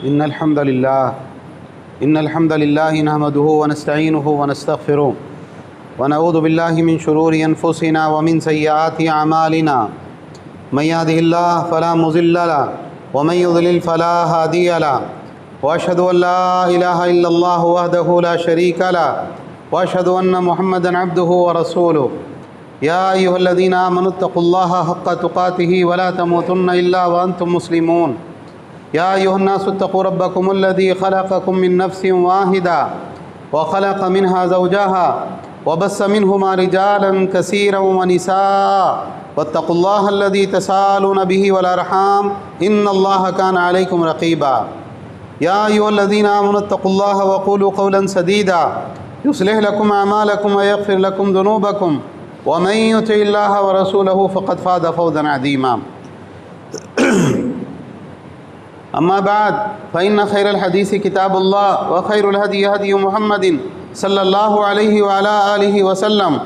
إن الحمد لله نحمده ونستعينه ونستغفره ونعوذ بالله من شرور أنفسنا ومن سيئات أعمالنا من يهده الله فلا مضل له ومن يضلل فلا هادي له وأشهد أن لا إله إلا الله وحده لا شريك له وأشهد أن محمدا عبده ورسوله يا أيها الذين آمنوا اتقوا الله حق تقاته ولا تموتن إلا وأنتم مسلمون يا أيها الناس اتقوا ربكم الذي خلقكم من نفس واحدة وخلق منها زوجها وبث منهما رجالا كثيرا ونساء واتقوا الله الذي تساءلون به والأرحام إن الله كان عليكم رقيبا يا أيها الذين آمنوا اتقوا الله وقولوا قولا سديدا يصلح لكم أعمالكم ويغفر لكم ذنوبكم ومن يطع الله ورسوله فقد فاز فوزا عظيما أما بعد فإن خير الحديث كتاب الله وخير الهدي هدي محمد صلى الله عليه وعلى آله وسلم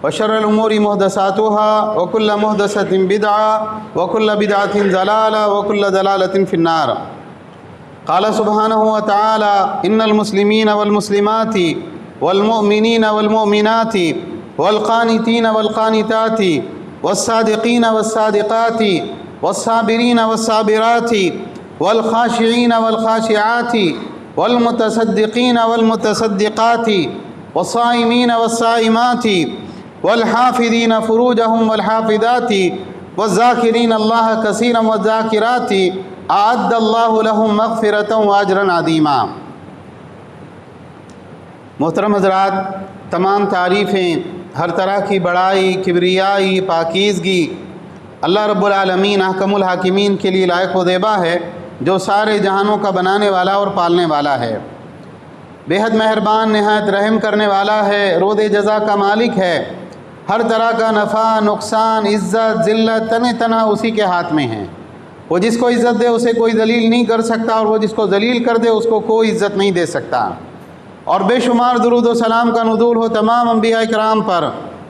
وشر الأمور محدثاتها وكل محدثة بدعة وكل بدعة ضلالة وكل ضلالة في النار. قال سبحانه وتعالى إن المسلمين والمسلمات والمؤمنين والمؤمنات والقانتين والقانتات والصادقين والصادقات والصابرين والصابرات والخاشعين والخاشعات والمتصدقين والمتصدقات والصائمين والصائمات والحافظين فروجهم والحافظات والذاكرين الله كثيرا والذاكرات أعد الله لهم مغفرة وأجرا عظيما. محترم حضرات، تمام تعریفیں، ہر طرح کی بڑائی، کبریائی، پاکیزگی اللہ رب العالمین احکم الحاکمین کے لیے لائق و زیبا ہے، جو سارے جہانوں کا بنانے والا اور پالنے والا ہے، بے حد مہربان، نہایت رحم کرنے والا ہے، رود جزا کا مالک ہے، ہر طرح کا نفع، نقصان، عزت، ذلت تنہا اسی کے ہاتھ میں ہے. وہ جس کو عزت دے اسے کوئی ذلیل نہیں کر سکتا، اور وہ جس کو ذلیل کر دے اس کو کوئی عزت نہیں دے سکتا. اور بے شمار درود و سلام کا نزول ہو تمام انبیاء کرام پر،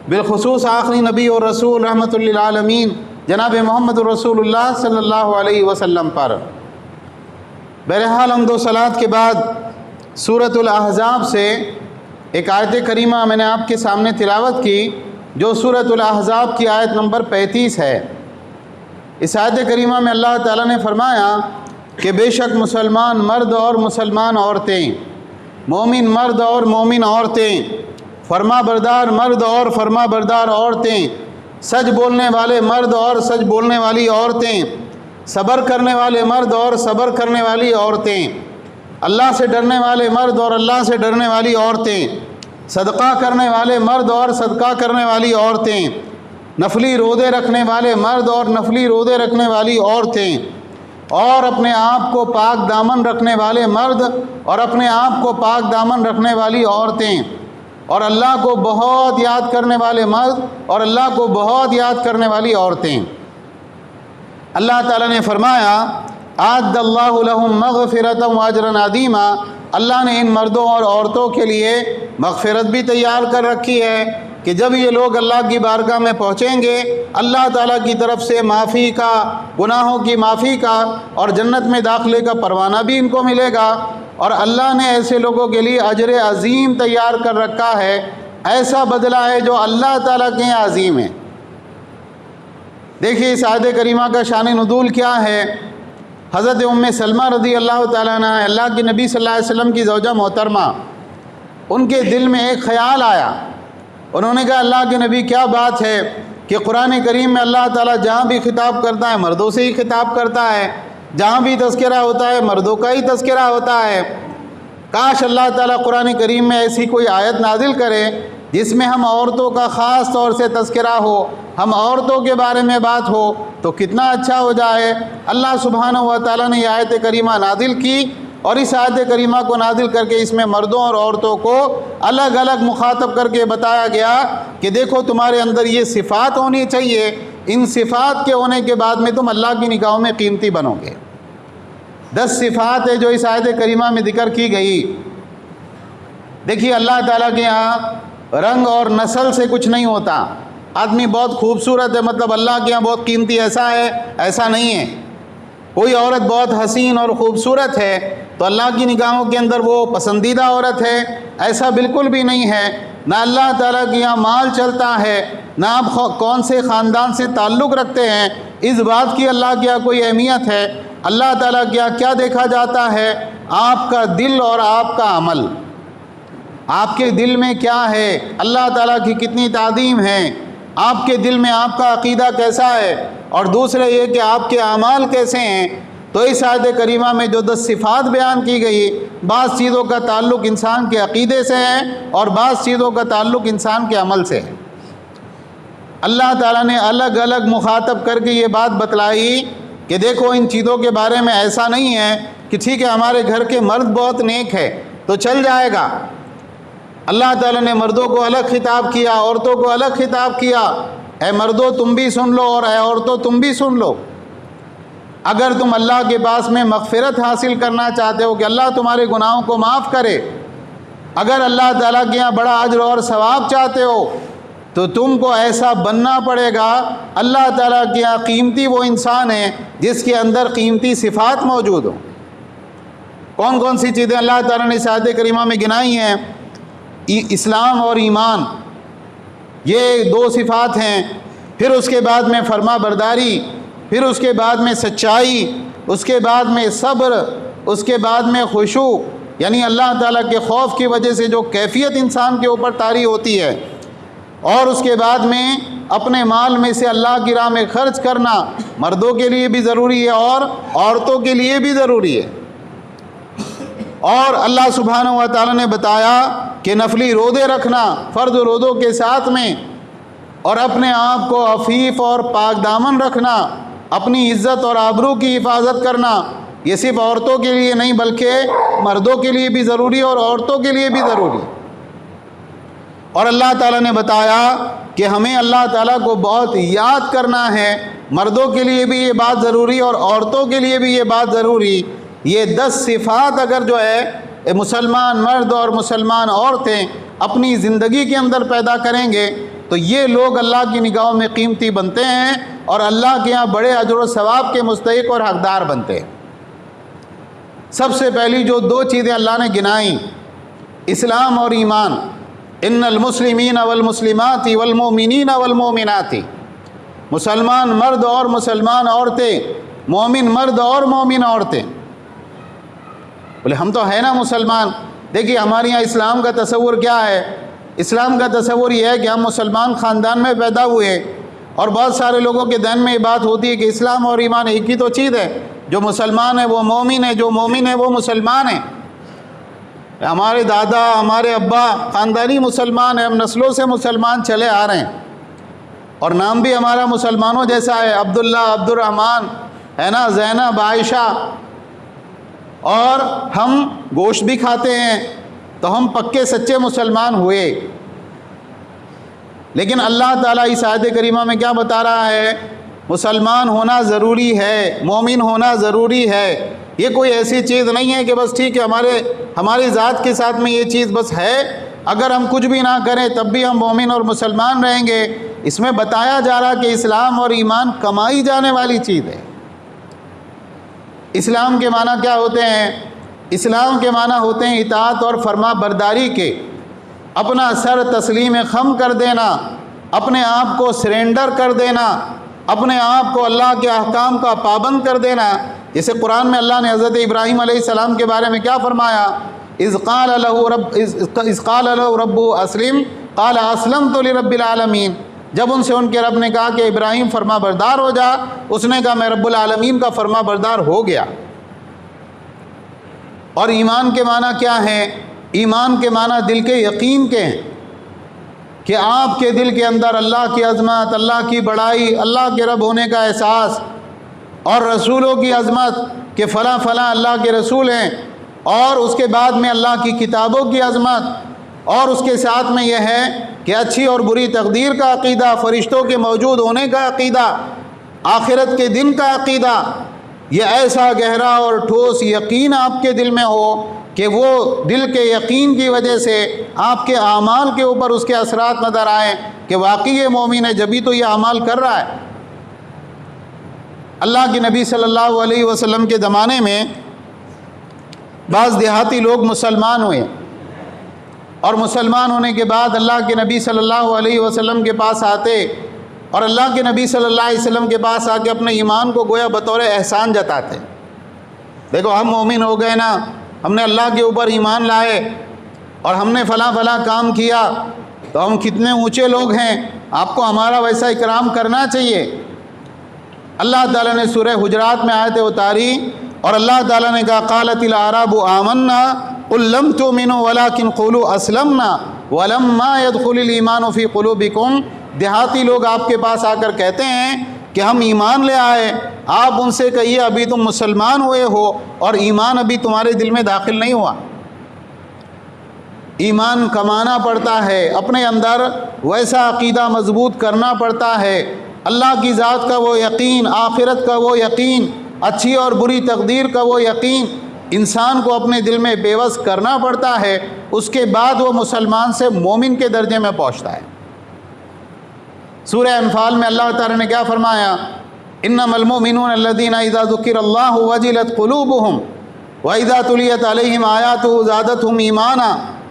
بالخصوص آخری نبی اور رسول رحمۃ للعالمین جناب محمد رسول اللہ صلی اللہ علیہ وسلم پر. بہرحال حمد و صلوات کے بعد سورۃ الاحزاب سے ایک آیت کریمہ میں نے آپ کے سامنے تلاوت کی، جو سورۃ الاحزاب کی آیت نمبر 35 ہے. اس آیت کریمہ میں اللہ تعالیٰ نے فرمایا کہ بے شک مسلمان مرد اور مسلمان عورتیں، مومن مرد اور مومن عورتیں، فرما بردار مرد اور فرما بردار عورتیں، سچ بولنے والے مرد اور سچ بولنے والی عورتیں، صبر کرنے والے مرد اور صبر کرنے والی عورتیں، اللہ سے ڈرنے والے مرد اور اللہ سے ڈرنے والی عورتیں، صدقہ کرنے والے مرد اور صدقہ کرنے والی عورتیں، نفلی روزے رکھنے والے مرد اور نفلی روزے رکھنے والی عورتیں، اور اپنے آپ کو پاک دامن رکھنے والے مرد اور اپنے آپ کو پاک دامن رکھنے والی عورتیں، اور اللہ کو بہت یاد کرنے والے مرد اور اللہ کو بہت یاد کرنے والی عورتیں. اللہ تعالیٰ نے فرمایا اعد اللہ لہم مغفرۃ واجرا عظیما، اللہ نے ان مردوں اور عورتوں کے لیے مغفرت بھی تیار کر رکھی ہے کہ جب یہ لوگ اللہ کی بارگاہ میں پہنچیں گے، اللہ تعالیٰ کی طرف سے معافی کا، گناہوں کی معافی کا اور جنت میں داخلے کا پروانہ بھی ان کو ملے گا. اور اللہ نے ایسے لوگوں کے لیے اجر عظیم تیار کر رکھا ہے، ایسا بدلہ ہے جو اللہ تعالیٰ کے یہاں عظیم ہے. دیکھیے اس آیت کریمہ کا شان نزول کیا ہے. حضرت ام سلمہ رضی اللہ تعالیٰ عنہ، اللہ کے نبی صلی اللہ علیہ وسلم کی زوجہ محترمہ، ان کے دل میں ایک خیال آیا. انہوں نے کہا اللہ کے نبی کیا بات ہے کہ قرآن کریم میں اللہ تعالیٰ جہاں بھی خطاب کرتا ہے مردوں سے ہی خطاب کرتا ہے، جہاں بھی تذکرہ ہوتا ہے مردوں کا ہی تذکرہ ہوتا ہے. کاش اللہ تعالیٰ قرآن کریم میں ایسی کوئی آیت نازل کرے جس میں ہم عورتوں کا خاص طور سے تذکرہ ہو، ہم عورتوں کے بارے میں بات ہو تو کتنا اچھا ہو جائے. اللہ سبحانہ و تعالیٰ نے یہ آیت کریمہ نازل کی، اور اس آیت کریمہ کو نازل کر کے اس میں مردوں اور عورتوں کو الگ الگ مخاطب کر کے بتایا گیا کہ دیکھو تمہارے اندر یہ صفات ہونی چاہیے، ان صفات کے ہونے کے بعد میں تم اللہ کی نگاہوں میں قیمتی بنو گے. 10 صفات ہے جو اس آیت کریمہ میں ذکر کی گئی. دیکھیے اللہ تعالیٰ کے یہاں رنگ اور نسل سے کچھ نہیں ہوتا. آدمی بہت خوبصورت ہے مطلب اللہ کے یہاں بہت قیمتی ایسا ہے، ایسا نہیں ہے. کوئی عورت بہت حسین اور خوبصورت ہے تو اللہ کی نگاہوں کے اندر وہ پسندیدہ عورت ہے، ایسا بالکل بھی نہیں ہے۔ نہ اللہ تعالیٰ کے یہاں مال چلتا ہے، نہ آپ کون سے خاندان سے تعلق رکھتے ہیں، اس بات کی اللہ کے یہاں کوئی اہمیت ہے۔ اللہ تعالیٰ کے یہاں کیا دیکھا جاتا ہے؟ آپ کا دل اور آپ کا عمل، آپ کے دل میں کیا ہے، اللہ تعالیٰ کی کتنی تعظیم ہے، آپ کے دل میں آپ کا عقیدہ کیسا ہے، اور دوسرے یہ کہ آپ کے اعمال کیسے ہیں۔ تو اس آیت کریمہ میں جو 10 صفات بیان کی گئی، بعض چیزوں کا تعلق انسان کے عقیدے سے ہے اور بعض چیزوں کا تعلق انسان کے عمل سے ہے۔ اللہ تعالیٰ نے الگ الگ مخاطب کر کے یہ بات بتلائی کہ دیکھو ان چیزوں کے بارے میں ایسا نہیں ہے کہ ٹھیک ہے ہمارے گھر کے مرد بہت نیک ہے تو چل جائے گا۔ اللہ تعالیٰ نے مردوں کو الگ خطاب کیا، عورتوں کو الگ خطاب کیا، اے مردوں تم بھی سن لو اور اے عورتوں تم بھی سن لو۔ اگر تم اللہ کے پاس میں مغفرت حاصل کرنا چاہتے ہو کہ اللہ تمہارے گناہوں کو معاف کرے، اگر اللہ تعالیٰ کے یہاں بڑا اجر اور ثواب چاہتے ہو تو تم کو ایسا بننا پڑے گا۔ اللہ تعالیٰ کے یہاں قیمتی وہ انسان ہے جس کے اندر قیمتی صفات موجود ہوں۔ کون کون سی چیزیں اللہ تعالیٰ نے اس آیت کریمہ میں گنائی ہیں؟ اسلام اور ایمان، یہ 2 صفات ہیں۔ پھر اس کے بعد میں فرما برداری، پھر اس کے بعد میں سچائی، اس کے بعد میں صبر، اس کے بعد میں خشوع، یعنی اللہ تعالیٰ کے خوف کی وجہ سے جو کیفیت انسان کے اوپر طاری ہوتی ہے، اور اس کے بعد میں اپنے مال میں سے اللہ کی راہ میں خرچ کرنا مردوں کے لیے بھی ضروری ہے اور عورتوں کے لیے بھی ضروری ہے۔ اور اللہ سبحانہ و تعالیٰ نے بتایا کہ نفلی روزے رکھنا فرض روزوں کے ساتھ میں، اور اپنے آپ کو عفیف اور پاک دامن رکھنا، اپنی عزت اور آبرو کی حفاظت کرنا، یہ صرف عورتوں کے لیے نہیں بلکہ مردوں کے لیے بھی ضروری اور عورتوں کے لیے بھی ضروری۔ اور اللہ تعالیٰ نے بتایا کہ ہمیں اللہ تعالیٰ کو بہت یاد کرنا ہے، مردوں کے لیے بھی یہ بات ضروری اور عورتوں کے لیے بھی یہ بات ضروری۔ یہ 10 صفات اگر جو ہے مسلمان مرد اور مسلمان عورتیں اپنی زندگی کے اندر پیدا کریں گے تو یہ لوگ اللہ کی نگاہوں میں قیمتی بنتے ہیں اور اللہ کے یہاں بڑے اجر و ثواب کے مستحق اور حقدار بنتے ہیں۔ سب سے پہلی جو 2 چیزیں اللہ نے گنائیں، اسلام اور ایمان۔ ان المسلمین والمسلمات والمؤمنین والمؤمنات، مسلمان مرد اور مسلمان عورتیں، مومن مرد اور مومن عورتیں۔ بولے ہم تو ہیں نا مسلمان۔ دیکھیے ہمارے یہاں اسلام کا تصور کیا ہے؟ اسلام کا تصور یہ ہے کہ ہم مسلمان خاندان میں پیدا ہوئے، اور بہت سارے لوگوں کے ذہن میں یہ بات ہوتی ہے کہ اسلام اور ایمان ایک ہی تو چیز ہے، جو مسلمان ہے وہ مومن ہے، جو مومن ہے وہ مسلمان ہے۔ ہمارے دادا ہمارے ابا خاندانی مسلمان ہیں، ہم نسلوں سے مسلمان چلے آ رہے ہیں، اور نام بھی ہمارا مسلمانوں جیسا ہے، عبداللہ، عبد الرحمن، ہے نا، زینب، عائشہ، اور ہم گوشت بھی کھاتے ہیں تو ہم پکے سچے مسلمان ہوئے۔ لیکن اللہ تعالیٰ اس آیت کریمہ میں کیا بتا رہا ہے؟ مسلمان ہونا ضروری ہے، مومن ہونا ضروری ہے۔ یہ کوئی ایسی چیز نہیں ہے کہ بس ٹھیک ہے ہماری ذات کے ساتھ میں یہ چیز بس ہے، اگر ہم کچھ بھی نہ کریں تب بھی ہم مومن اور مسلمان رہیں گے۔ اس میں بتایا جا رہا کہ اسلام اور ایمان کمائی جانے والی چیز ہے۔ اسلام کے معنی کیا ہوتے ہیں؟ اسلام کے معنی ہوتے ہیں اطاعت اور فرما برداری کے، اپنا سر تسلیم خم کر دینا، اپنے آپ کو سرنڈر کر دینا، اپنے آپ کو اللہ کے احکام کا پابند کر دینا۔ جیسے قرآن میں اللہ نے حضرت ابراہیم علیہ السلام کے بارے میں کیا فرمایا؟ اذ قال له رب اسلم قال اسلمت لرب العالمین۔ جب ان سے ان کے رب نے کہا کہ ابراہیم فرما بردار ہو جا، اس نے کہا میں رب العالمین کا فرما بردار ہو گیا۔ اور ایمان کے معنی کیا ہے؟ ایمان کے معنی دل کے یقین کے ہیں، کہ آپ کے دل کے اندر اللہ کی عظمت، اللہ کی بڑائی، اللہ کے رب ہونے کا احساس، اور رسولوں کی عظمت کہ فلاں فلاں اللہ کے رسول ہیں، اور اس کے بعد میں اللہ کی کتابوں کی عظمت، اور اس کے ساتھ میں یہ ہے کہ اچھی اور بری تقدیر کا عقیدہ، فرشتوں کے موجود ہونے کا عقیدہ، آخرت کے دن کا عقیدہ۔ یہ ایسا گہرا اور ٹھوس یقین آپ کے دل میں ہو کہ وہ دل کے یقین کی وجہ سے آپ کے اعمال کے اوپر اس کے اثرات نظر آئیں کہ واقعی یہ مومن ہے، جبھی تو یہ اعمال کر رہا ہے۔ اللہ کے نبی صلی اللہ علیہ وسلم کے زمانے میں بعض دیہاتی لوگ مسلمان ہوئے، اور مسلمان ہونے کے بعد اللہ کے نبی صلی اللہ علیہ وسلم کے پاس آتے اور اللہ کے نبی صلی اللہ علیہ وسلم کے پاس آ کے اپنے ایمان کو گویا بطور احسان جتاتے، دیکھو ہم مومن ہو گئے نا، ہم نے اللہ کے اوپر ایمان لائے اور ہم نے فلاں فلاں کام کیا، تو ہم کتنے اونچے لوگ ہیں، آپ کو ہمارا ویسا اکرام کرنا چاہیے۔ اللہ تعالیٰ نے سورہ حجرات میں آیت اتاری اور اللہ تعالیٰ نے کہا قالت الاعراب آمنا قل لم تؤمنوا ولکن قولوا اسلمنا ولما يدخل الایمان فی قلوبکم، دیہاتی لوگ آپ کے پاس آ کر کہتے ہیں کہ ہم ایمان لے آئے، آپ ان سے کہیے ابھی تم مسلمان ہوئے ہو اور ایمان ابھی تمہارے دل میں داخل نہیں ہوا۔ ایمان کمانا پڑتا ہے، اپنے اندر ویسا عقیدہ مضبوط کرنا پڑتا ہے، اللہ کی ذات کا وہ یقین، آخرت کا وہ یقین، اچھی اور بری تقدیر کا وہ یقین انسان کو اپنے دل میں پیوست کرنا پڑتا ہے، اس کے بعد وہ مسلمان سے مومن کے درجے میں پہنچتا ہے۔ سورہ انفال میں اللہ تعالیٰ نے کیا فرمایا؟ انما المؤمنون الذین اذا ذکر اللہ وجلت قلوبهم واذا تلیت علیہم آیاتہ زادتہم ایمانا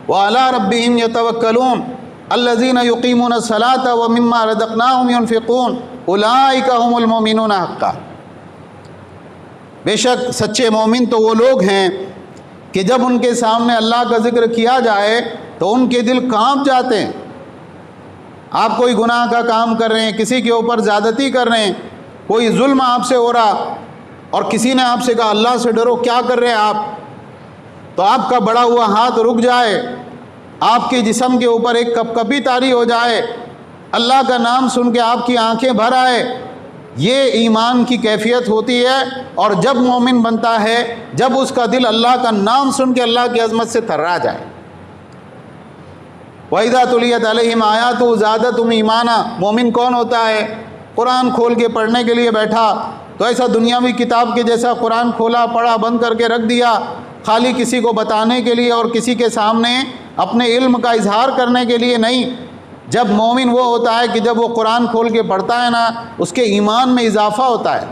وعلی ربہم یتوکلون الذین یقیمون الصلاة ومما رزقناہم ينفقون اولئک هم المؤمنون حقا۔ بے شک سچے مومن تو وہ لوگ ہیں کہ جب ان کے سامنے اللہ کا ذکر کیا جائے تو ان کے دل کانپ جاتے ہیں۔ آپ کوئی گناہ کا کام کر رہے ہیں، کسی کے اوپر زیادتی کر رہے ہیں، کوئی ظلم آپ سے ہو رہا اور کسی نے آپ سے کہا اللہ سے ڈرو، کیا کر رہے ہیں آپ، تو آپ کا بڑا ہوا ہاتھ رک جائے، آپ کے جسم کے اوپر ایک کپ کپی طاری ہو جائے، اللہ کا نام سن کے آپ کی آنکھیں بھر آئے، یہ ایمان کی کیفیت ہوتی ہے۔ اور جب مومن بنتا ہے جب اس کا دل اللہ کا نام سن کے اللہ کی عظمت سے تھرا جائے۔ وَإِذَا تُلِيَتْ عَلَيْهِمْ آيَاتُهُ زَادَتْهُمْ ایمانا، مومن کون ہوتا ہے؟ قرآن کھول کے پڑھنے کے لیے بیٹھا تو ایسا دنیاوی کتاب کے جیسا قرآن کھولا پڑھا بند کر کے رکھ دیا، خالی کسی کو بتانے کے لیے اور کسی کے سامنے اپنے علم کا اظہار کرنے کے لیے نہیں۔ جب مومن وہ ہوتا ہے کہ جب وہ قرآن کھول کے پڑھتا ہے نا، اس کے ایمان میں اضافہ ہوتا ہے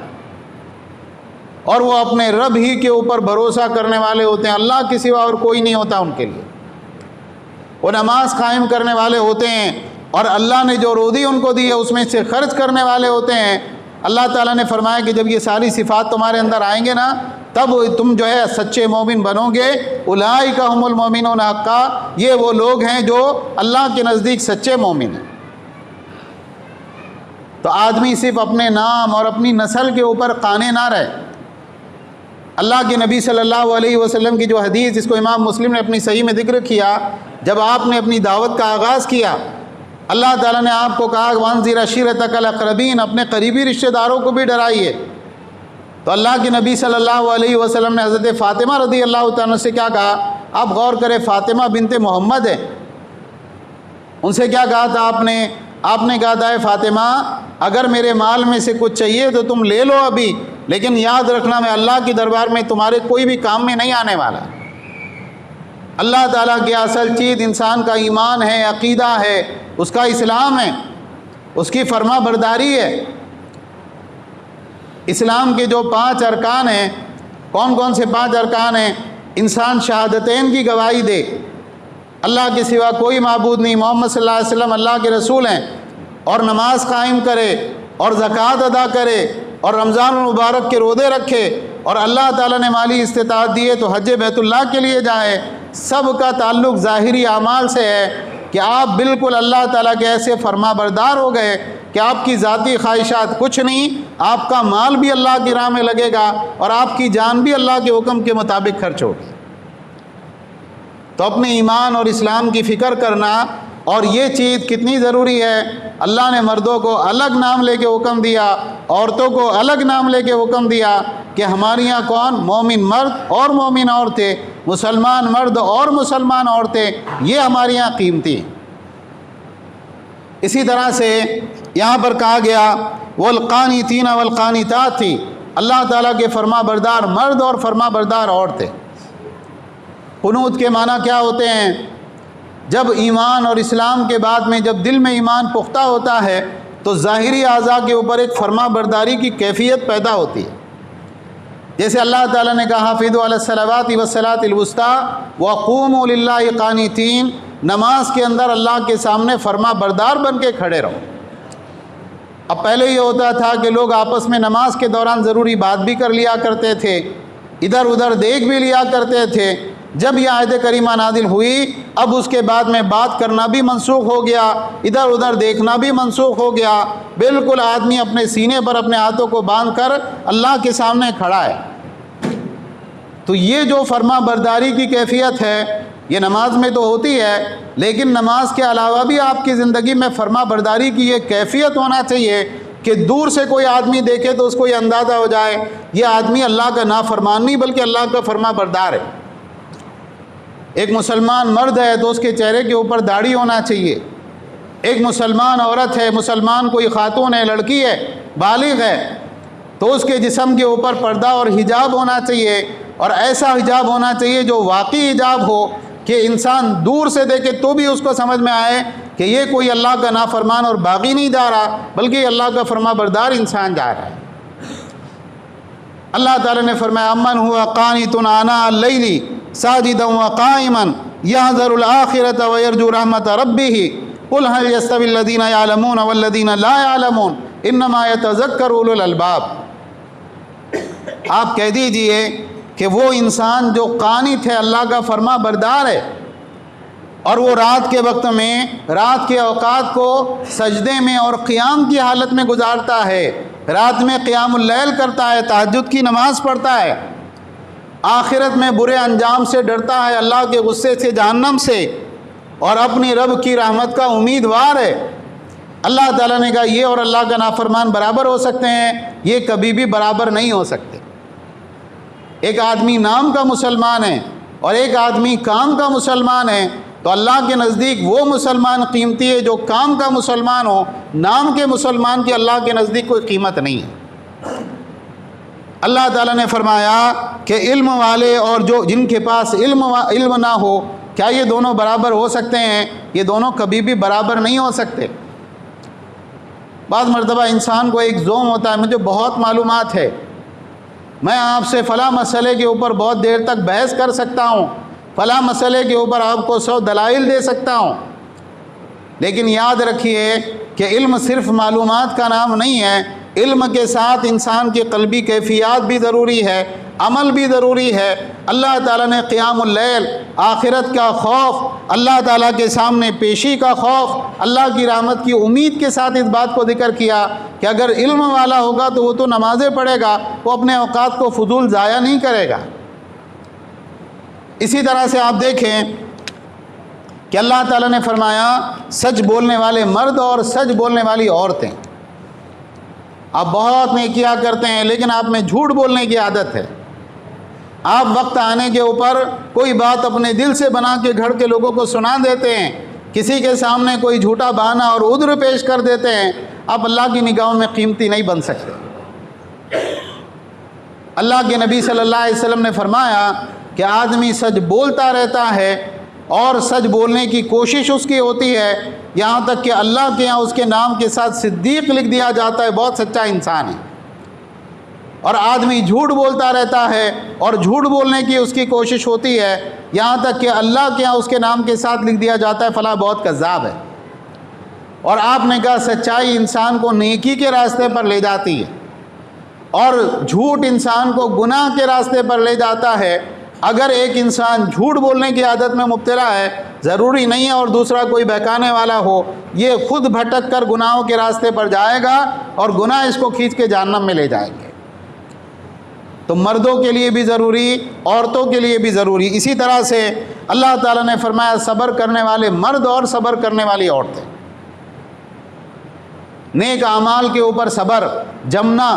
اور وہ اپنے رب ہی کے اوپر بھروسہ کرنے والے ہوتے ہیں، اللہ کے سوا اور کوئی نہیں ہوتا ان کے لیے۔ وہ نماز قائم کرنے والے ہوتے ہیں اور اللہ نے جو روزی ان کو دی ہے اس میں سے خرچ کرنے والے ہوتے ہیں۔ اللہ تعالیٰ نے فرمایا کہ جب یہ ساری صفات تمہارے اندر آئیں گے نا، تب تم جو ہے سچے مومن بنو گے۔ اولئک هم المؤمنون حقا، یہ وہ لوگ ہیں جو اللہ کے نزدیک سچے مومن ہیں۔ تو آدمی صرف اپنے نام اور اپنی نسل کے اوپر قانے نہ رہے۔ اللہ کے نبی صلی اللہ علیہ وسلم کی جو حدیث جس کو امام مسلم نے اپنی صحیح میں ذکر کیا، جب آپ نے اپنی دعوت کا آغاز کیا، اللہ تعالیٰ نے آپ کو کہا وانذر عشیرتک الاقربین، اپنے قریبی رشتہ داروں کو بھی ڈرائیے۔ تو اللہ کے نبی صلی اللہ علیہ وسلم نے حضرت فاطمہ رضی اللہ تعالیٰ سے کیا کہا؟ آپ غور کریں، فاطمہ بنت محمد ہے، ان سے کیا کہا تھا آپ نے کہا تھا اے فاطمہ اگر میرے مال میں سے کچھ چاہیے تو تم لے لو ابھی، لیکن یاد رکھنا میں اللہ کے دربار میں تمہارے کوئی بھی کام میں نہیں آنے والا۔ اللہ تعالیٰ کی اصل چیز انسان کا ایمان ہے، عقیدہ ہے، اس کا اسلام ہے، اس کی فرما برداری ہے۔ اسلام کے جو 5 ارکان ہیں، کون کون سے 5 ارکان ہیں؟ انسان شہادتین کی گواہی دے، اللہ کے سوا کوئی معبود نہیں، محمد صلی اللہ علیہ وسلم اللہ کے رسول ہیں، اور نماز قائم کرے اور زکوٰۃ ادا کرے اور رمضان المبارک کے روزے رکھے، اور اللہ تعالیٰ نے مالی استطاعت دیے تو حج بیت اللہ کے لیے جائے۔ سب کا تعلق ظاہری اعمال سے ہے کہ آپ بالکل اللہ تعالیٰ کے ایسے فرما بردار ہو گئے کہ آپ کی ذاتی خواہشات کچھ نہیں، آپ کا مال بھی اللہ کی راہ میں لگے گا اور آپ کی جان بھی اللہ کے حکم کے مطابق خرچ ہوگی۔ تو اپنے ایمان اور اسلام کی فکر کرنا، اور یہ چیز کتنی ضروری ہے۔ اللہ نے مردوں کو الگ نام لے کے حکم دیا، عورتوں کو الگ نام لے کے حکم دیا کہ ہمارے یہاں کون؟ مومن مرد اور مومن عورتیں، مسلمان مرد اور مسلمان عورتیں، یہ ہمارے یہاں قیمتی ہیں۔ اسی طرح سے یہاں پر کہا گیا والقانتین والقانتات تھی، اللہ تعالیٰ کے فرما بردار مرد اور فرما بردار عورتیں۔ قنوت کے معنی کیا ہوتے ہیں؟ جب ایمان اور اسلام کے بعد میں جب دل میں ایمان پختہ ہوتا ہے تو ظاہری اعضاء کے اوپر ایک فرما برداری کی کیفیت پیدا ہوتی ہے. جیسے اللہ تعالیٰ نے کہا حافظوا علی الصلوات والصلاۃ الوسطیٰ وقوموا للہ قانتین، نماز کے اندر اللہ کے سامنے فرما بردار بن کے کھڑے رہو. اب پہلے یہ ہوتا تھا کہ لوگ آپس میں نماز کے دوران ضروری بات بھی کر لیا کرتے تھے، ادھر ادھر دیکھ بھی لیا کرتے تھے. جب یہ آیت کریمہ نازل ہوئی اب اس کے بعد میں بات کرنا بھی منسوخ ہو گیا، ادھر ادھر دیکھنا بھی منسوخ ہو گیا. بالکل آدمی اپنے سینے پر اپنے ہاتھوں کو باندھ کر اللہ کے سامنے کھڑا ہے. تو یہ جو فرما برداری کی کیفیت ہے یہ نماز میں تو ہوتی ہے، لیکن نماز کے علاوہ بھی آپ کی زندگی میں فرما برداری کی یہ کیفیت ہونا چاہیے کہ دور سے کوئی آدمی دیکھے تو اس کو یہ اندازہ ہو جائے یہ آدمی اللہ کا نافرمان نہیں بلکہ اللہ کا فرما بردار ہے. ایک مسلمان مرد ہے تو اس کے چہرے کے اوپر داڑھی ہونا چاہیے. ایک مسلمان عورت ہے، مسلمان کوئی خاتون ہے، لڑکی ہے، بالغ ہے، تو اس کے جسم کے اوپر پردہ اور حجاب ہونا چاہیے، اور ایسا حجاب ہونا چاہیے جو واقعی حجاب ہو کہ انسان دور سے دیکھے تو بھی اس کو سمجھ میں آئے کہ یہ کوئی اللہ کا نافرمان اور باغی نہیں جا رہا بلکہ اللہ کا فرما بردار انسان جا رہا ہے. اللہ تعالیٰ نے فرمایا امن ہوا قانت آناء اللیل ساجدا وقائما یحذر الآخرۃ ویرجو رحمت ربہ قل هل یستوی الذین یعلمون والذین لا یعلمون انما یتذکر اولو الالباب. آپ کہہ دیجئے کہ وہ انسان جو قانت ہے، اللہ کا فرما بردار ہے، اور وہ رات کے وقت میں رات کے اوقات کو سجدے میں اور قیام کی حالت میں گزارتا ہے، رات میں قیام اللیل کرتا ہے، تہجد کی نماز پڑھتا ہے، آخرت میں برے انجام سے ڈرتا ہے، اللہ کے غصے سے، جہنم سے، اور اپنی رب کی رحمت کا امیدوار ہے. اللہ تعالیٰ نے کہا یہ اور اللہ کا نافرمان برابر ہو سکتے ہیں؟ یہ کبھی بھی برابر نہیں ہو سکتے. ایک آدمی نام کا مسلمان ہے اور ایک آدمی کام کا مسلمان ہے تو اللہ کے نزدیک وہ مسلمان قیمتی ہے جو کام کا مسلمان ہو. نام کے مسلمان کی اللہ کے نزدیک کوئی قیمت نہیں ہے. اللہ تعالیٰ نے فرمایا کہ علم والے اور جو جن کے پاس علم نہ ہو، کیا یہ دونوں برابر ہو سکتے ہیں؟ یہ دونوں کبھی بھی برابر نہیں ہو سکتے. بعض مرتبہ انسان کو ایک زوم ہوتا ہے مجھے بہت معلومات ہے، میں آپ سے فلاں مسئلے کے اوپر بہت دیر تک بحث کر سکتا ہوں، فلاں مسئلے کے اوپر آپ کو 100 دلائل دے سکتا ہوں. لیکن یاد رکھیے کہ علم صرف معلومات کا نام نہیں ہے، علم کے ساتھ انسان کی قلبی کیفیات بھی ضروری ہے، عمل بھی ضروری ہے. اللہ تعالیٰ نے قیام اللیل، آخرت کا خوف، اللہ تعالیٰ کے سامنے پیشی کا خوف، اللہ کی رحمت کی امید کے ساتھ اس بات کو ذکر کیا کہ اگر علم والا ہوگا تو وہ تو نمازیں پڑھے گا، وہ اپنے اوقات کو فضول ضائع نہیں کرے گا. اسی طرح سے آپ دیکھیں کہ اللہ تعالیٰ نے فرمایا سچ بولنے والے مرد اور سچ بولنے والی عورتیں. آپ بہت نیکیاں کرتے ہیں لیکن آپ میں جھوٹ بولنے کی عادت ہے. آپ وقت آنے کے اوپر کوئی بات اپنے دل سے بنا کے گھڑ کے لوگوں کو سنا دیتے ہیں، کسی کے سامنے کوئی جھوٹا بہانہ اور عذر پیش کر دیتے ہیں. آپ اللہ کی نگاہوں میں قیمتی نہیں بن سکتے. اللہ کے نبی صلی اللہ علیہ وسلم نے فرمایا کہ آدمی سچ بولتا رہتا ہے اور سچ بولنے کی کوشش اس کی ہوتی ہے، یہاں تک کہ اللہ کے یہاں اس کے نام کے ساتھ صدیق لکھ دیا جاتا ہے، بہت سچا انسان ہے. اور آدمی جھوٹ بولتا رہتا ہے اور جھوٹ بولنے کی اس کی کوشش ہوتی ہے، یہاں تک کہ اللہ کے یہاں اس کے نام کے ساتھ لکھ دیا جاتا ہے فلاں بہت کذاب ہے. اور آپ نے کہا سچائی انسان کو نیکی کے راستے پر لے جاتی ہے اور جھوٹ انسان کو گناہ کے راستے پر لے جاتا ہے. اگر ایک انسان جھوٹ بولنے کی عادت میں مبتلا ہے، ضروری نہیں ہے اور دوسرا کوئی بہکانے والا ہو، یہ خود بھٹک کر گناہوں کے راستے پر جائے گا اور گناہ اس کو کھینچ کے جہنم میں لے جائیں گے. تو مردوں کے لیے بھی ضروری، عورتوں کے لیے بھی ضروری. اسی طرح سے اللہ تعالیٰ نے فرمایا صبر کرنے والے مرد اور صبر کرنے والی عورتیں. نیک اعمال کے اوپر صبر جمنا،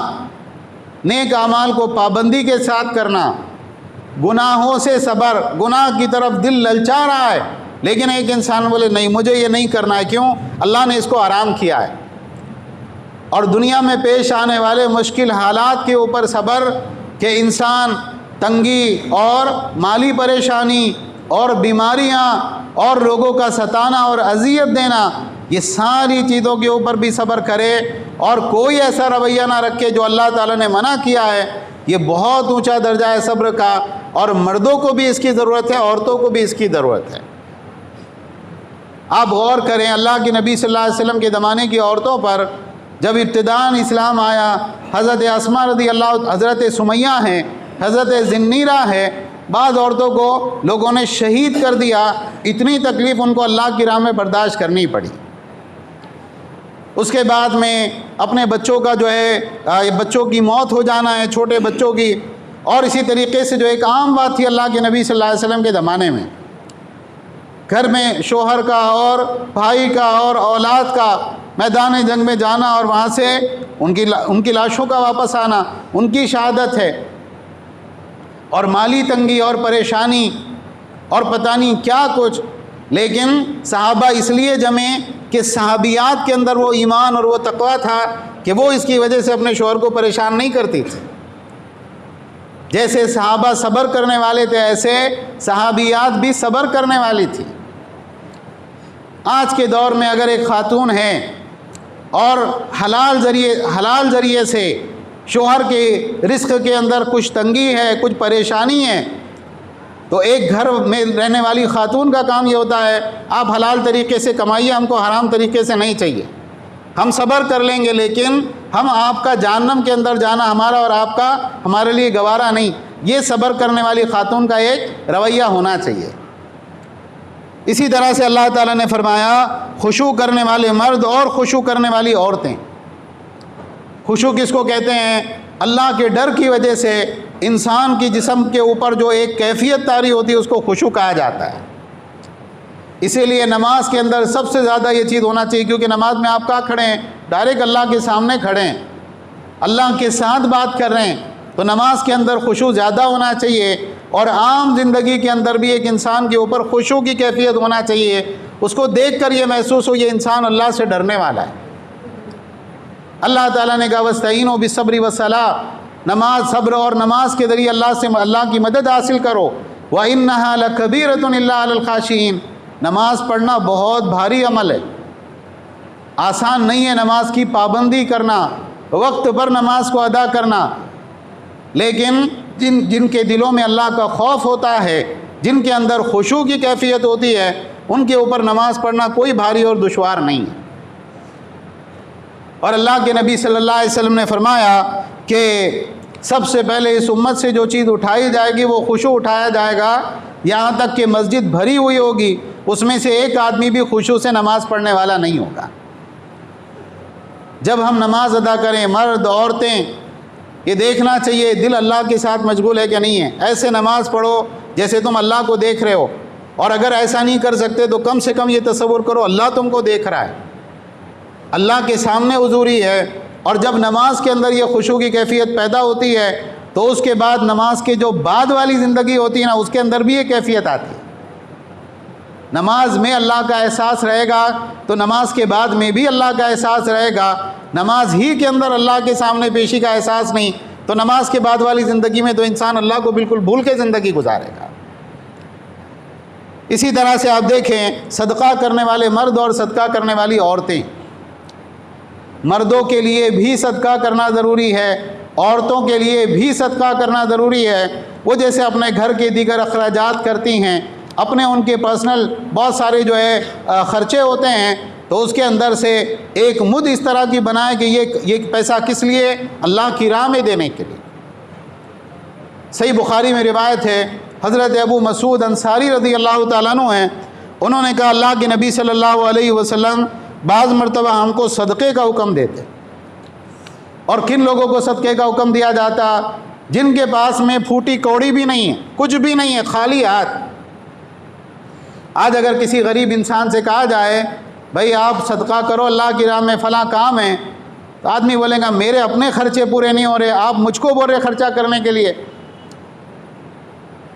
نیک اعمال کو پابندی کے ساتھ کرنا، گناہوں سے صبر. گناہ کی طرف دل للچا رہا ہے لیکن ایک انسان بولے نہیں مجھے یہ نہیں کرنا ہے، کیوں؟ اللہ نے اس کو آرام کیا ہے. اور دنیا میں پیش آنے والے مشکل حالات کے اوپر صبر کہ انسان تنگی اور مالی پریشانی اور بیماریاں اور لوگوں کا ستانا اور اذیت دینا، یہ ساری چیزوں کے اوپر بھی صبر کرے اور کوئی ایسا رویہ نہ رکھے جو اللہ تعالیٰ نے منع کیا ہے۔ یہ بہت اونچا درجہ ہے صبر کا، اور مردوں کو بھی اس کی ضرورت ہے، عورتوں کو بھی اس کی ضرورت ہے۔ آپ غور کریں، اللہ کے نبی صلی اللہ علیہ وسلم کے زمانے کی عورتوں پر جب ابتداءً اسلام آیا، حضرت اسماء رضی اللہ، حضرت سمیہ ہیں، حضرت زنیرہ ہے، بعض عورتوں کو لوگوں نے شہید کر دیا۔ اتنی تکلیف ان کو اللہ کی راہ میں برداشت کرنی پڑی۔ اس کے بعد میں اپنے بچوں کا جو ہے بچوں کی موت ہو جانا ہے، چھوٹے بچوں کی، اور اسی طریقے سے جو ایک عام بات تھی اللہ کے نبی صلی اللہ علیہ وسلم کے زمانے میں، گھر میں شوہر کا اور بھائی کا اور اولاد کا میدان جنگ میں جانا اور وہاں سے ان کی لاشوں کا واپس آنا، ان کی شہادت ہے، اور مالی تنگی اور پریشانی اور پتہ نہیں کیا کچھ۔ لیکن صحابہ اس لیے جمے کہ صحابیات کے اندر وہ ایمان اور وہ تقویٰ تھا کہ وہ اس کی وجہ سے اپنے شوہر کو پریشان نہیں کرتی تھی۔ جیسے صحابہ صبر کرنے والے تھے، ایسے صحابیات بھی صبر کرنے والی تھی۔ آج کے دور میں اگر ایک خاتون ہے اور حلال ذریعے سے شوہر کے رزق کے اندر کچھ تنگی ہے، کچھ پریشانی ہے، تو ایک گھر میں رہنے والی خاتون کا کام یہ ہوتا ہے آپ حلال طریقے سے کمائیے، ہم کو حرام طریقے سے نہیں چاہیے، ہم صبر کر لیں گے، لیکن ہم آپ کا جہنم کے اندر جانا ہمارا اور آپ کا ہمارے لیے گوارا نہیں۔ یہ صبر کرنے والی خاتون کا ایک رویہ ہونا چاہیے۔ اسی طرح سے اللہ تعالیٰ نے فرمایا خشوع کرنے والے مرد اور خشوع کرنے والی عورتیں۔ خشوع کس کو کہتے ہیں؟ اللہ کے ڈر کی وجہ سے انسان کی جسم کے اوپر جو ایک کیفیت طاری ہوتی ہے اس کو خشوع کہا جاتا ہے۔ اسی لیے نماز کے اندر سب سے زیادہ یہ چیز ہونا چاہیے، کیونکہ نماز میں آپ کہاں کھڑے ہیں؟ ڈائریکٹ اللہ کے سامنے کھڑے ہیں، اللہ کے ساتھ بات کر رہے ہیں، تو نماز کے اندر خشوع زیادہ ہونا چاہیے۔ اور عام زندگی کے اندر بھی ایک انسان کے اوپر خشوع کی کیفیت ہونا چاہیے، اس کو دیکھ کر یہ محسوس ہو یہ انسان اللہ سے ڈرنے والا ہے۔ اللہ تعالیٰ نے کہا وَاسْتَعِینُوا بِالصَّبْرِ وَالصَّلَاةِ، نماز، صبر اور نماز کے ذریعے اللہ کی مدد حاصل کرو۔ وَإِنَّهَا لَكَبِيرَةٌ إِلَّا عَلَى الْخَاشِعِينَ، نماز پڑھنا بہت بھاری عمل ہے، آسان نہیں ہے نماز کی پابندی کرنا، وقت پر نماز کو ادا کرنا، لیکن جن کے دلوں میں اللہ کا خوف ہوتا ہے، جن کے اندر خشوع کی کیفیت ہوتی ہے، ان کے اوپر نماز پڑھنا کوئی بھاری اور دشوار نہیں ہے۔ اور اللہ کے نبی صلی اللہ علیہ وسلم نے فرمایا کہ سب سے پہلے اس امت سے جو چیز اٹھائی جائے گی وہ خشوع اٹھایا جائے گا، یہاں تک کہ مسجد بھری ہوئی ہوگی، اس میں سے ایک آدمی بھی خشوع سے نماز پڑھنے والا نہیں ہوگا۔ جب ہم نماز ادا کریں، مرد عورتیں، یہ دیکھنا چاہیے دل اللہ کے ساتھ مشغول ہے کہ نہیں ہے۔ ایسے نماز پڑھو جیسے تم اللہ کو دیکھ رہے ہو، اور اگر ایسا نہیں کر سکتے تو کم سے کم یہ تصور کرو اللہ تم کو دیکھ رہا ہے، اللہ کے سامنے حضوری ہے۔ اور جب نماز کے اندر یہ خشوع کی کیفیت پیدا ہوتی ہے تو اس کے بعد نماز کے جو بعد والی زندگی ہوتی ہے نا، اس کے اندر بھی یہ کیفیت آتی ہے۔ نماز میں اللہ کا احساس رہے گا تو نماز کے بعد میں بھی اللہ کا احساس رہے گا۔ نماز ہی کے اندر اللہ کے سامنے پیشی کا احساس نہیں تو نماز کے بعد والی زندگی میں تو انسان اللہ کو بالکل بھول کے زندگی گزارے گا۔ اسی طرح سے آپ دیکھیں صدقہ کرنے والے مرد اور صدقہ کرنے والی عورتیں، مردوں کے لیے بھی صدقہ کرنا ضروری ہے، عورتوں کے لیے بھی صدقہ کرنا ضروری ہے۔ وہ جیسے اپنے گھر کے دیگر اخراجات کرتی ہیں، اپنے ان کے پرسنل بہت سارے جو ہے خرچے ہوتے ہیں، تو اس کے اندر سے ایک مد اس طرح کی بنائے کہ یہ پیسہ کس لیے؟ اللہ کی راہ میں دینے کے لیے۔ صحیح بخاری میں روایت ہے، حضرت ابو مسعود انصاری رضی اللہ تعالیٰ عنہ ہیں، انہوں نے کہا اللہ کے نبی صلی اللہ علیہ وسلم بعض مرتبہ ہم کو صدقے کا حکم دیتے، اور کن لوگوں کو صدقے کا حکم دیا جاتا؟ جن کے پاس میں پھوٹی کوڑی بھی نہیں ہے، کچھ بھی نہیں ہے، خالی ہاتھ۔ آج اگر کسی غریب انسان سے کہا جائے بھائی آپ صدقہ کرو اللہ کی راہ میں فلاں کام ہے، تو آدمی بولے گا میرے اپنے خرچے پورے نہیں ہو رہے، آپ مجھ کو بول رہے خرچہ کرنے کے لیے۔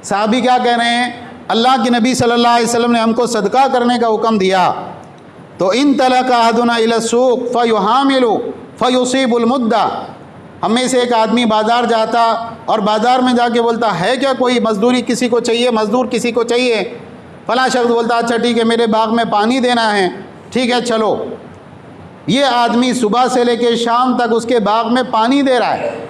صحابی کیا کہہ رہے ہیں؟ اللہ کے نبی صلی اللہ علیہ وسلم نے ہم کو صدقہ کرنے کا حکم دیا، تو ان طلق احدنا الی السوق فیحامل فیصیب المدہ، ہم میں سے ایک آدمی بازار جاتا اور بازار میں جا کے بولتا ہے کیا کوئی مزدوری کسی کو چاہیے، مزدور کسی کو چاہیے؟ فلاں شخص بولتا اچھا ٹھیک ہے میرے باغ میں پانی دینا ہے، ٹھیک ہے چلو، یہ آدمی صبح سے لے کے شام تک اس کے باغ میں پانی دے رہا ہے،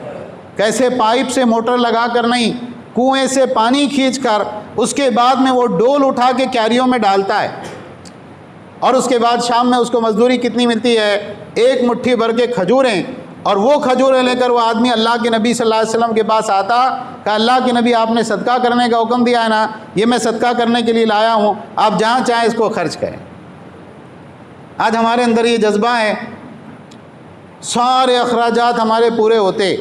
کیسے پائپ سے موٹر لگا کر نہیں، کنویں سے پانی کھینچ کر اس کے بعد میں وہ ڈول اٹھا کے کیریوں میں ڈالتا ہے، اور اس کے بعد شام میں اس کو مزدوری کتنی ملتی ہے؟ 1 مٹھی بھر کے کھجوریں، اور وہ کھجوریں لے کر وہ آدمی اللہ کے نبی صلی اللہ علیہ وسلم کے پاس آتا کہ اللہ کے نبی آپ نے صدقہ کرنے کا حکم دیا ہے نا، یہ میں صدقہ کرنے کے لیے لایا ہوں، آپ جہاں چاہیں اس کو خرچ کریں۔ آج ہمارے اندر یہ جذبہ ہے، سارے اخراجات ہمارے پورے ہوتے،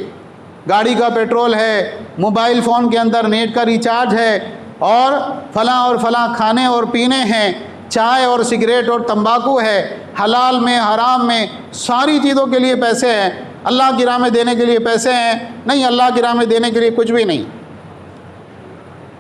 گاڑی کا پیٹرول ہے، موبائل فون کے اندر نیٹ کا ریچارج ہے، اور فلاں کھانے اور پینے ہیں، چائے اور سگریٹ اور تمباکو ہے، حلال میں حرام میں ساری چیزوں کے لیے پیسے ہیں، اللہ کی راہ میں دینے کے لیے پیسے ہیں نہیں، اللہ کی راہ میں دینے کے لیے کچھ بھی نہیں۔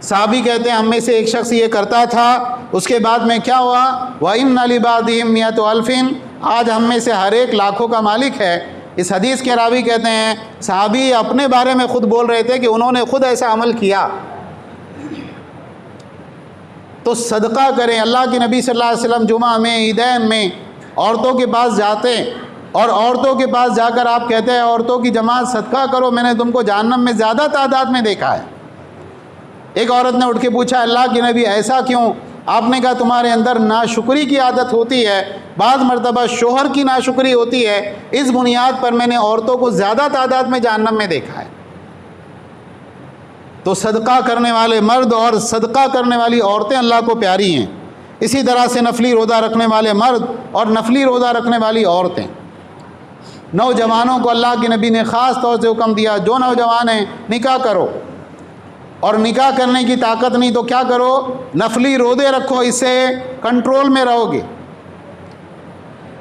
صحابی کہتے ہیں ہم میں سے ایک شخص یہ کرتا تھا، اس کے بعد میں کیا ہوا؟ وَإِنَّ لِبَعْضِهِمْ مِئَةُ أَلْفٍ، آج ہم میں سے ہر ایک لاکھوں کا مالک ہے۔ اس حدیث کے راوی کہتے ہیں صحابی اپنے بارے میں خود بول رہے تھے کہ انہوں نے خود ایسا عمل کیا۔ تو صدقہ کریں۔ اللہ کے نبی صلی اللہ علیہ وسلم جمعہ میں، عیدین میں عورتوں کے پاس جاتے، اور عورتوں کے پاس جا کر آپ کہتے ہیں عورتوں کی جماعت صدقہ کرو، میں نے تم کو جہنم میں زیادہ تعداد میں دیکھا ہے۔ ایک عورت نے اٹھ کے پوچھا اللہ کے نبی ایسا کیوں؟ آپ نے کہا تمہارے اندر ناشکری کی عادت ہوتی ہے، بعض مرتبہ شوہر کی ناشکری ہوتی ہے، اس بنیاد پر میں نے عورتوں کو زیادہ تعداد میں جہنم میں دیکھا ہے۔ تو صدقہ کرنے والے مرد اور صدقہ کرنے والی عورتیں اللہ کو پیاری ہیں، اسی طرح سے نفلی روزہ رکھنے والے مرد اور نفلی روزہ رکھنے والی عورتیں۔ نوجوانوں کو اللہ کے نبی نے خاص طور سے حکم دیا، جو نوجوان ہیں نکاح کرو، اور نکاح کرنے کی طاقت نہیں تو کیا کرو؟ نفلی روزے رکھو، اس سے کنٹرول میں رہو گے۔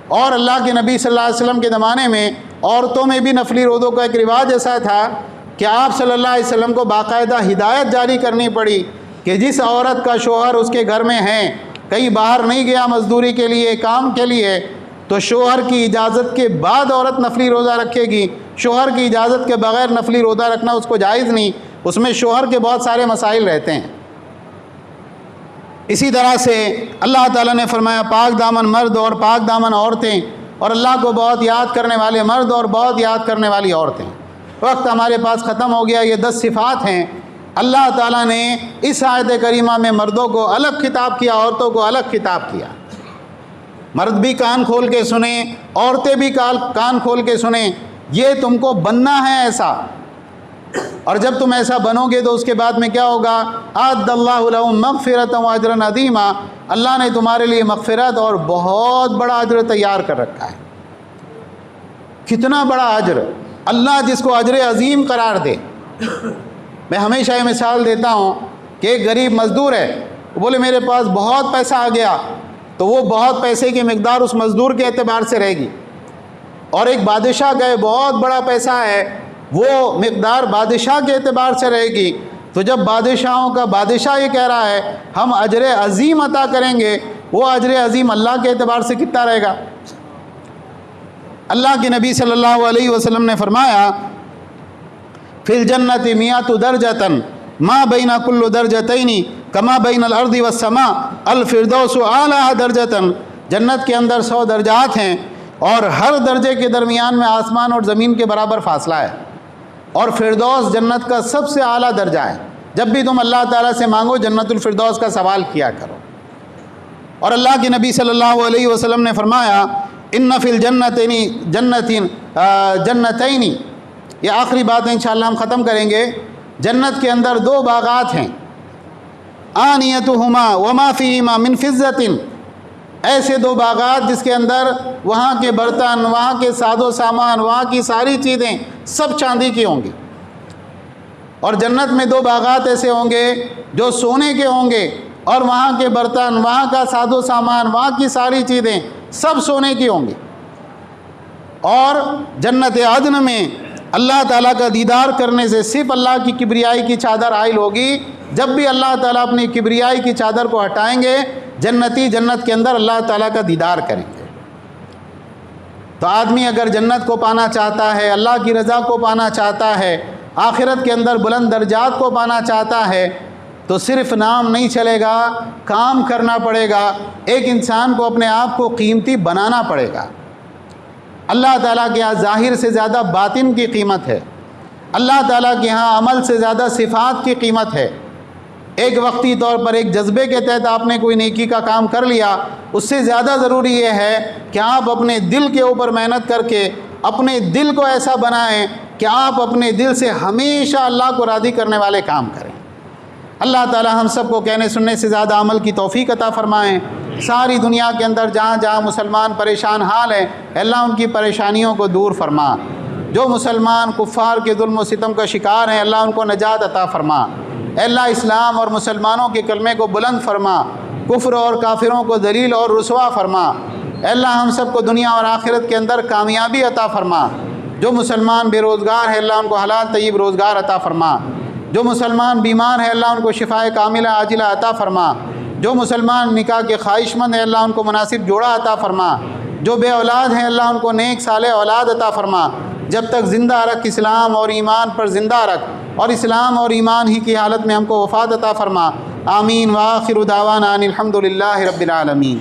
اور اللہ کے نبی صلی اللہ علیہ وسلم کے زمانے میں عورتوں میں بھی نفلی روزوں کا ایک رواج ایسا تھا کہ آپ صلی اللہ علیہ وسلم کو باقاعدہ ہدایت جاری کرنی پڑی کہ جس عورت کا شوہر اس کے گھر میں ہیں، کہیں باہر نہیں گیا مزدوری کے لیے، کام کے لیے، تو شوہر کی اجازت کے بعد عورت نفلی روزہ رکھے گی۔ شوہر کی اجازت کے بغیر نفلی روزہ رکھنا اس کو جائز نہیں، اس میں شوہر کے بہت سارے مسائل رہتے ہیں۔ اسی طرح سے اللہ تعالیٰ نے فرمایا پاک دامن مرد اور پاک دامن عورتیں، اور اللہ کو بہت یاد کرنے والے مرد اور بہت یاد کرنے والی عورتیں۔ وقت ہمارے پاس ختم ہو گیا۔ یہ 10 صفات ہیں۔ اللہ تعالیٰ نے اس آیت کریمہ میں مردوں کو الگ خطاب کیا، عورتوں کو الگ خطاب کیا۔ مرد بھی کان کھول کے سنیں، عورتیں بھی کان کھول کے سنیں، یہ تم کو بننا ہے ایسا، اور جب تم ایسا بنو گے تو اس کے بعد میں کیا ہوگا؟ اعد اللہ لہم مغفرۃ و اجرا عظیما، اللہ نے تمہارے لیے مغفرت اور بہت بڑا اجر تیار کر رکھا ہے۔ کتنا بڑا اجر! اللہ جس کو اجر عظیم قرار دے۔ میں ہمیشہ یہ مثال دیتا ہوں کہ ایک غریب مزدور ہے، وہ بولے میرے پاس بہت پیسہ آ گیا، تو وہ بہت پیسے کی مقدار اس مزدور کے اعتبار سے رہے گی، اور ایک بادشاہ کا بہت بڑا پیسہ ہے، وہ مقدار بادشاہ کے اعتبار سے رہے گی۔ تو جب بادشاہوں کا بادشاہ یہ کہہ رہا ہے ہم اجر عظیم عطا کریں گے، وہ اجر عظیم اللہ کے اعتبار سے کتنا رہے گا؟ اللہ کے نبی صلی اللہ علیہ وسلم نے فرمایا فی الجنت میات درجۃ ما بین کل درجتین کما بین الارض والسماء الفردوس اعلی درجۃ، جنت کے اندر 100 درجات ہیں، اور ہر درجے کے درمیان میں آسمان اور زمین کے برابر فاصلہ ہے، اور فردوس جنت کا سب سے اعلیٰ درجہ ہے۔ جب بھی تم اللہ تعالیٰ سے مانگو جنت الفردوس کا سوال کیا کرو۔ اور اللہ کے نبی صلی اللہ علیہ وسلم نے فرمایا ان فی جنتین، یہ آخری بات ہے انشاءاللہ ہم ختم کریں گے۔ جنت کے اندر 2 باغات ہیں، آنیتہما وما فیہما من فضۃ، ایسے 2 باغات جس کے اندر وہاں کے برتن، وہاں کے ساز و سامان، وہاں کی ساری چیزیں سب چاندی کی ہوں گی۔ اور جنت میں 2 باغات ایسے ہوں گے جو سونے کے ہوں گے، اور وہاں کے برتن، وہاں کا ساز و سامان، وہاں کی ساری چیزیں سب سونے کی ہوں گی۔ اور جنت عدن میں اللہ تعالیٰ کا دیدار کرنے سے صرف اللہ کی کبریائی کی چادر عائل ہوگی۔ جب بھی اللہ تعالیٰ اپنی کبریائی کی چادر کو ہٹائیں گے، جنتی جنت کے اندر اللہ تعالیٰ کا دیدار کریں گے۔ تو آدمی اگر جنت کو پانا چاہتا ہے، اللہ کی رضا کو پانا چاہتا ہے، آخرت کے اندر بلند درجات کو پانا چاہتا ہے، تو صرف نام نہیں چلے گا، کام کرنا پڑے گا۔ ایک انسان کو اپنے آپ کو قیمتی بنانا پڑے گا۔ اللہ تعالیٰ کے ہاں ظاہر سے زیادہ باطن کی قیمت ہے، اللہ تعالیٰ کے ہاں عمل سے زیادہ صفات کی قیمت ہے۔ ایک وقتی طور پر ایک جذبے کے تحت آپ نے کوئی نیکی کا کام کر لیا، اس سے زیادہ ضروری یہ ہے کہ آپ اپنے دل کے اوپر محنت کر کے اپنے دل کو ایسا بنائیں کہ آپ اپنے دل سے ہمیشہ اللہ کو راضی کرنے والے کام کریں۔ اللہ تعالی ہم سب کو کہنے سننے سے زیادہ عمل کی توفیق عطا فرمائیں۔ ساری دنیا کے اندر جہاں جہاں مسلمان پریشان حال ہیں، اللہ ان کی پریشانیوں کو دور فرما۔ جو مسلمان کفار کے ظلم و ستم کا شکار ہیں، اللہ ان کو نجات عطا فرما۔ اے اللہ اسلام اور مسلمانوں کے کلمے کو بلند فرما، کفر اور کافروں کو ذلیل اور رسوا فرما۔ اے اللہ ہم سب کو دنیا اور آخرت کے اندر کامیابی عطا فرما۔ جو مسلمان بے روزگار ہے، اللہ ان کو حلال طیب روزگار عطا فرما۔ جو مسلمان بیمار ہے، اللہ ان کو شفائے کاملہ عاجلہ عطا فرما۔ جو مسلمان نکاح کے خواہش مند ہے، اللہ ان کو مناسب جوڑا عطا فرما۔ جو بے اولاد ہیں، اللہ ان کو نیک صالح اولاد عطا فرما۔ جب تک زندہ رکھ اسلام اور ایمان پر زندہ رکھ، اور اسلام اور ایمان ہی کی حالت میں ہم کو وفات عطا فرما۔ آمین وآخر دعوانا ان الحمد للہ رب العالمین۔